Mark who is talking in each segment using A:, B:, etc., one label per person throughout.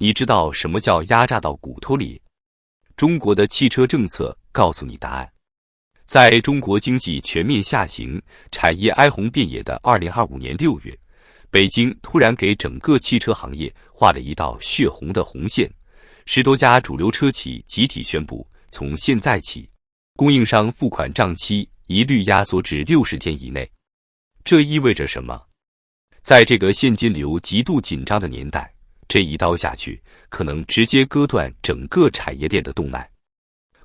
A: 你知道什么叫压榨到骨头里？中国的汽车政策告诉你答案。在中国经济全面下行、产业哀鸿遍野的2025年6月，北京突然给整个汽车行业画了一道血红的红线，10多家主流车企集体宣布，从现在起，供应商付款账期一律压缩至60天以内。这意味着什么？在这个现金流极度紧张的年代，这一刀下去，可能直接割断整个产业链的动脉。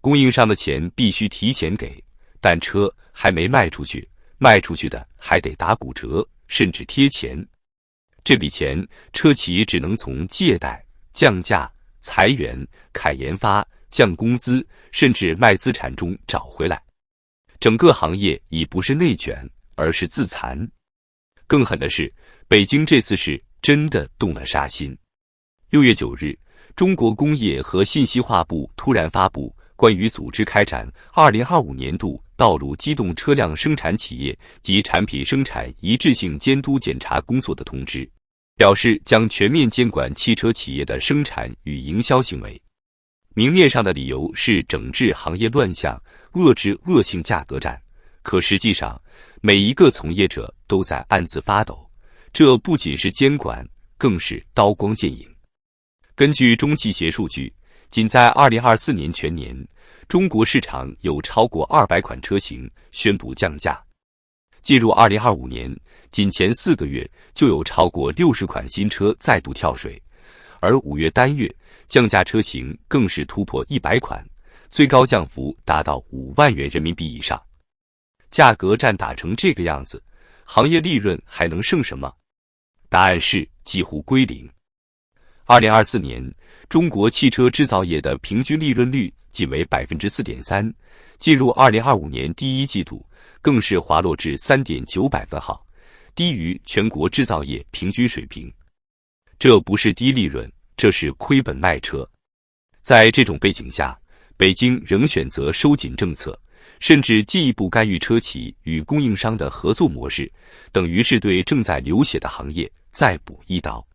A: 供应商的钱必须提前给，但车还没卖出去，卖出去的还得打骨折，甚至贴钱。这笔钱，车企只能从借贷、降价、裁员、砍研发、降工资，甚至卖资产中找回来。整个行业已不是内卷，而是自残。更狠的是，北京这次是真的动了杀心。6月9日，中国工业和信息化部突然发布关于组织开展2025年度道路机动车辆生产企业及产品生产一致性监督检查工作的通知，表示将全面监管汽车企业的生产与营销行为。明面上的理由是整治行业乱象，遏制恶性价格战，可实际上，每一个从业者都在暗自发抖。这不仅是监管，更是刀光剑影。根据中汽协数据，仅在2024年全年，中国市场有超过200款车型宣布降价。进入2025年，仅前4个月就有超过60款新车再度跳水，而5月单月降价车型更是突破100款，最高降幅达到5万元人民币以上。价格战打成这个样子，行业利润还能剩什么？答案是几乎归零。2024年，中国汽车制造业的平均利润率仅为 4.3%， 进入2025年第一季度更是滑落至 3.9 百分号，低于全国制造业平均水平。这不是低利润，这是亏本卖车。在这种背景下，北京仍选择收紧政策，甚至进一步干预车企与供应商的合作模式，等于是对正在流血的行业再补一刀。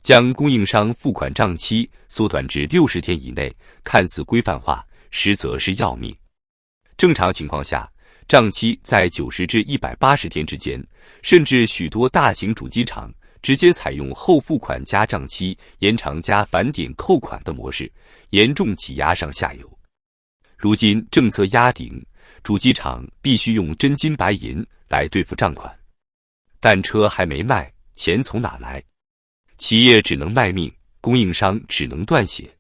A: 将供应商付款账期缩短至60天以内，看似规范化，实则是要命。正常情况下，账期在90至180天之间，甚至许多大型主机厂直接采用后付款加账期延长加返点扣款的模式，严重挤压上下游。如今政策压顶，主机厂必须用真金白银来对付账款，但车还没卖，钱从哪来？企业只能卖命，供应商只能断血。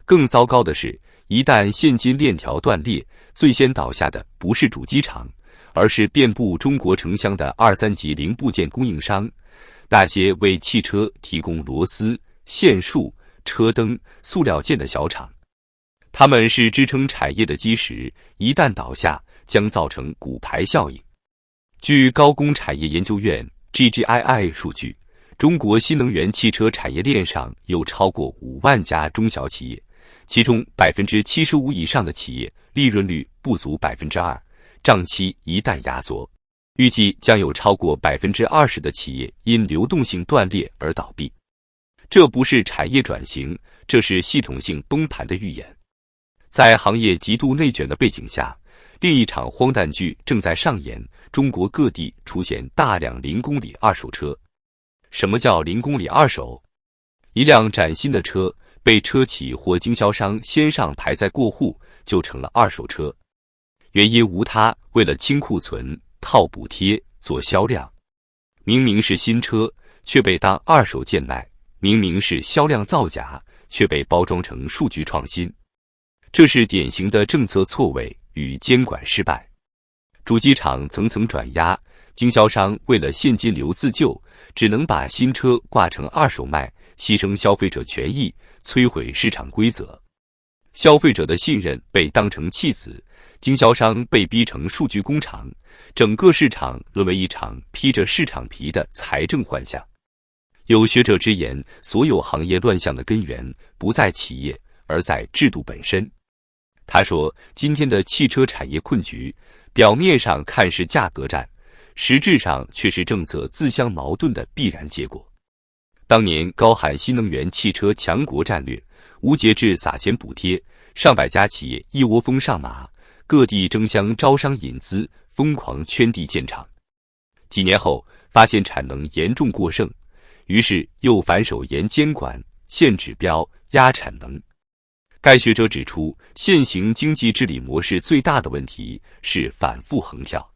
A: 更糟糕的是，一旦现金链条断裂，最先倒下的不是主机厂，而是遍布中国城乡的2、3级零部件供应商，那些为汽车提供螺丝、线束、车灯、塑料件的小厂。他们是支撑产业的基石，一旦倒下，将造成骨牌效应。据高工产业研究院 GGII 数据，中国新能源汽车产业链上有超过5万家中小企业，其中 75% 以上的企业利润率不足 2%， 账期一旦压缩，预计将有超过 20% 的企业因流动性断裂而倒闭。这不是产业转型，这是系统性崩盘的预演。在行业极度内卷的背景下，另一场荒诞剧正在上演，中国各地出现大量0公里二手车。什么叫0公里二手？一辆崭新的车被车企或经销商先上牌再过户，就成了二手车。原因无他，为了清库存、套补贴、做销量。明明是新车，却被当二手贱卖；明明是销量造假，却被包装成数据创新。这是典型的政策错位与监管失败。主机厂层层转压，经销商为了现金流自救，只能把新车挂成二手卖，牺牲消费者权益，摧毁市场规则。消费者的信任被当成弃子，经销商被逼成数据工厂，整个市场沦为一场披着市场皮的财政幻象。有学者直言，所有行业乱象的根源不在企业，而在制度本身。他说，今天的汽车产业困局，表面上看是价格战，实质上却是政策自相矛盾的必然结果。当年高喊新能源汽车强国战略，无节制撒钱补贴，上百家企业一窝蜂上马，各地争相招商引资，疯狂圈地建厂。几年后，发现产能严重过剩，于是又反手严监管、限指标、压产能。该学者指出，现行经济治理模式最大的问题是反复横跳，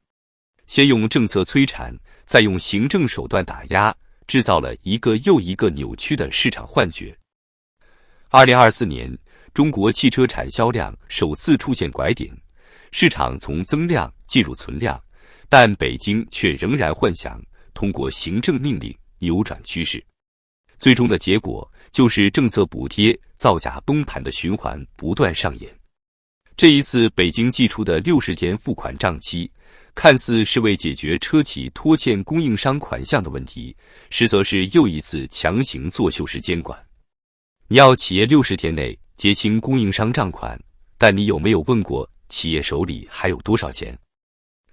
A: 先用政策催产，再用行政手段打压，制造了一个又一个扭曲的市场幻觉。2024年，中国汽车产销量首次出现拐点，市场从增量进入存量，但北京却仍然幻想通过行政命令扭转趋势。最终的结果就是政策补贴、造假崩盘的循环不断上演。这一次北京祭出的60天付款账期，看似是为解决车企拖欠供应商款项的问题，实则是又一次强行作秀式监管。你要企业60天内结清供应商账款，但你有没有问过企业手里还有多少钱？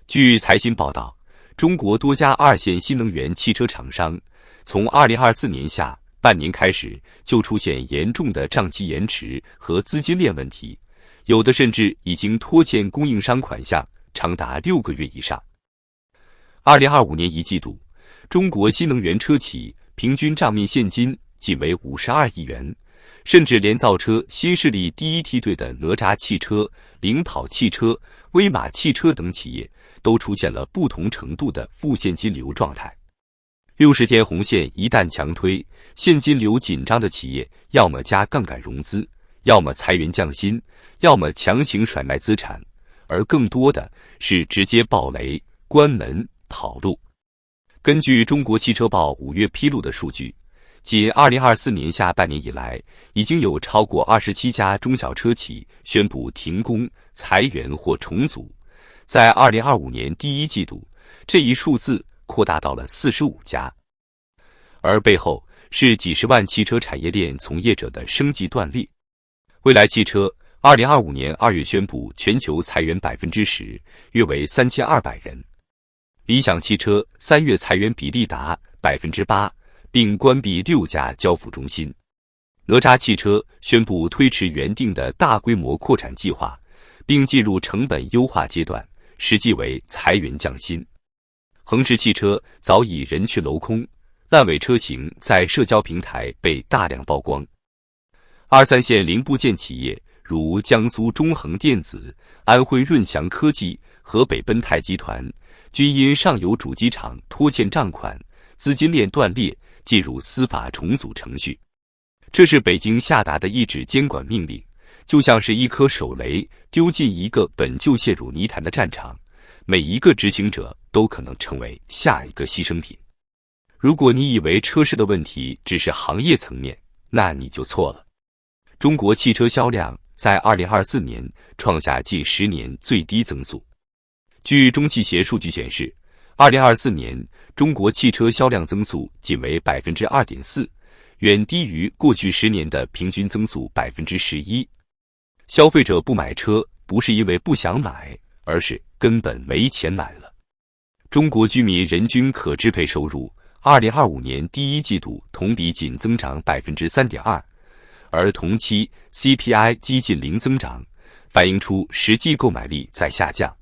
A: 据财新报道，中国多家二线新能源汽车厂商从2024年下半年开始就出现严重的账期延迟和资金链问题，有的甚至已经拖欠供应商款项长达6个月以上。2025年一季度，中国新能源车企平均账面现金仅为52亿元，甚至连造车新势力第一梯队的哪吒汽车、领跑汽车、威马汽车等企业都出现了不同程度的负现金流状态。60天红线一旦强推，现金流紧张的企业要么加杠杆融资，要么裁员降薪，要么强行甩卖资产，而更多的是直接爆雷、关门、跑路。根据中国汽车报5月披露的数据，仅2024年下半年以来，已经有超过27家中小车企宣布停工、裁员或重组。在2025年第一季度，这一数字扩大到了45家，而背后是几十万汽车产业链从业者的生计断裂。蔚来汽车2025年2月宣布全球裁员 10%， 约为3200人。理想汽车3月裁员比例达 8%， 并关闭6家交付中心。哪吒汽车宣布推迟原定的大规模扩产计划，并进入成本优化阶段，实际为裁员降薪。恒驰汽车早已人去楼空，烂尾车型在社交平台被大量曝光。2、3线零部件企业如江苏中恒电子、安徽润祥科技、河北奔泰集团，均因上游主机厂拖欠账款、资金链断裂，进入司法重组程序。这是北京下达的一纸监管命令，就像是一颗手雷丢进一个本就陷入泥潭的战场，每一个执行者都可能成为下一个牺牲品。如果你以为车市的问题只是行业层面，那你就错了。中国汽车销量在2024年创下近10年最低增速。据中汽协数据显示，2024年中国汽车销量增速仅为 2.4%， 远低于过去10年的平均增速 11%。消费者不买车，不是因为不想买，而是根本没钱买了。中国居民人均可支配收入2025年第一季度同比仅增长 3.2%， 而同期 CPI 几近零增长，反映出实际购买力在下降。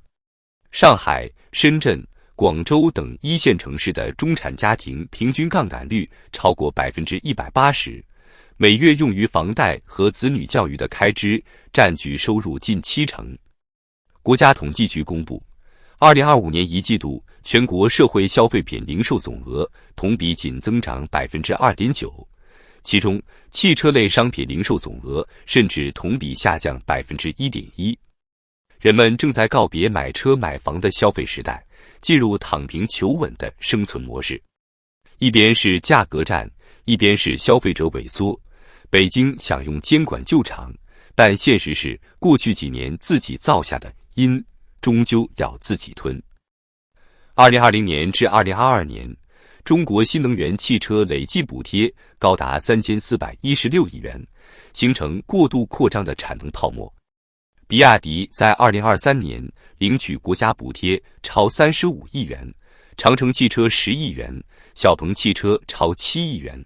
A: 上海、深圳、广州等一线城市的中产家庭平均杠杆率超过 180%， 每月用于房贷和子女教育的开支占据收入近70%。国家统计局公布，2025年一季度全国社会消费品零售总额同比仅增长 2.9%， 其中汽车类商品零售总额甚至同比下降 1.1%。人们正在告别买车买房的消费时代，进入躺平求稳的生存模式。一边是价格战，一边是消费者萎缩。北京想用监管救场，但现实是过去几年自己造下的因，终究要自己吞。2020年至2022年，中国新能源汽车累计补贴高达3416亿元，形成过度扩张的产能泡沫。比亚迪在2023年领取国家补贴超35亿元，长城汽车10亿元，小鹏汽车超7亿元。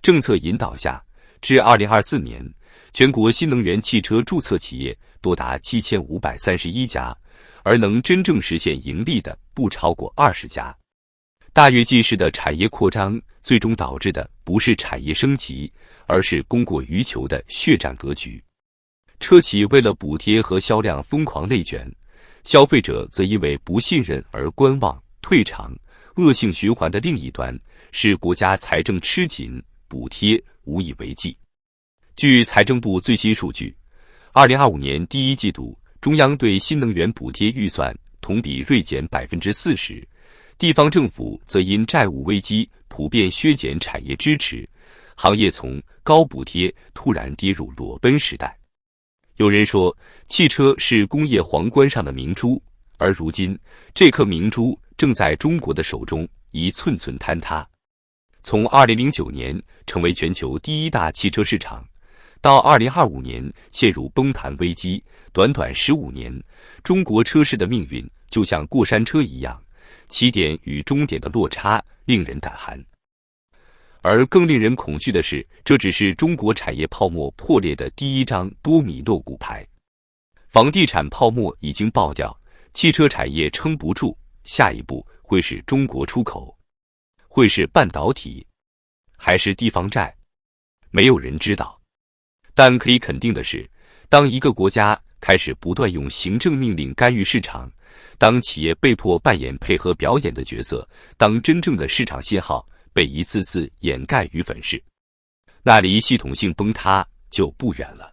A: 政策引导下，至2024年，全国新能源汽车注册企业多达7531家，而能真正实现盈利的不超过20家。大跃进式的产业扩张最终导致的不是产业升级，而是供过于求的血战格局。车企为了补贴和销量疯狂内卷，消费者则因为不信任而观望退场，恶性循环的另一端是国家财政吃紧，补贴无以为继。据财政部最新数据，2025年第一季度，中央对新能源补贴预算同比锐减40%，地方政府则因债务危机普遍削减产业支持，行业从高补贴突然跌入裸奔时代。有人说，汽车是工业皇冠上的明珠，而如今这颗明珠正在中国的手中一寸寸坍塌。从2009年成为全球第一大汽车市场，到2025年陷入崩盘危机，短短15年，中国车市的命运就像过山车一样，起点与终点的落差令人胆寒。而更令人恐惧的是，这只是中国产业泡沫破裂的第一张多米诺骨牌。房地产泡沫已经爆掉，汽车产业撑不住，下一步会是中国出口，会是半导体，还是地方债？没有人知道。但可以肯定的是，当一个国家开始不断用行政命令干预市场，当企业被迫扮演配合表演的角色，当真正的市场信号被一次次掩盖与粉饰，那离系统性崩塌就不远了。